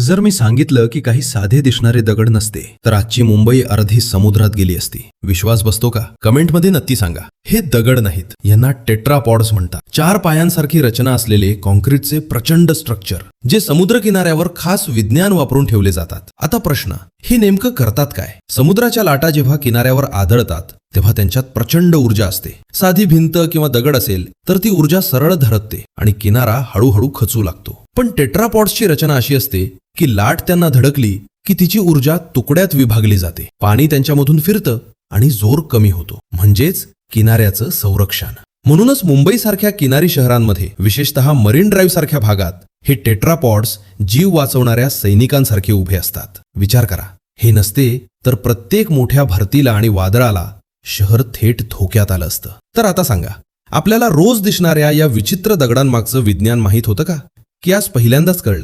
जर मी सांगितलं की काही साधे दिसणारे दगड नसते तर आजची मुंबई अर्धी समुद्रात गेली असती. विश्वास बसतो का? कमेंटमध्ये नक्की सांगा. हे दगड नाहीत, यांना टेट्रापॉड्स म्हणतात. 4 पायांसारखी रचना असलेले कॉन्क्रीटचे प्रचंड स्ट्रक्चर जे समुद्र किनाऱ्यावर खास विज्ञान वापरून ठेवले जातात. आता प्रश्न, हे नेमकं करतात काय? समुद्राच्या लाटा जेव्हा किनाऱ्यावर आदळतात तेव्हा त्यांच्यात प्रचंड ऊर्जा असते. साधी भिंत किंवा दगड असेल तर ती ऊर्जा सरळ धडकते आणि किनारा हळूहळू खचू लागतो. पण टेट्रापॉड्सची रचना अशी असते की लाट त्यांना धडकली की तिची ऊर्जा तुकड्यात विभागली जाते. पाणी त्यांच्यामधून फिरतं आणि जोर कमी होतो, म्हणजेच किनाऱ्याचं संरक्षण. म्हणूनच मुंबईसारख्या किनारी शहरांमध्ये, विशेषतः मरीन ड्राईव्ह सारख्या भागात, हे टेट्रापॉड्स जीव वाचवणाऱ्या सैनिकांसारखे उभे असतात. विचार करा, हे नसते तर प्रत्येक मोठ्या भरतीला आणि वादळाला शहर थेट धोक्यात आलं असतं. तर आता सांगा, आपल्याला रोज दिसणाऱ्या या विचित्र दगडांमागचं विज्ञान माहीत होतं का? की आज पहिल्यांदाच कळलं?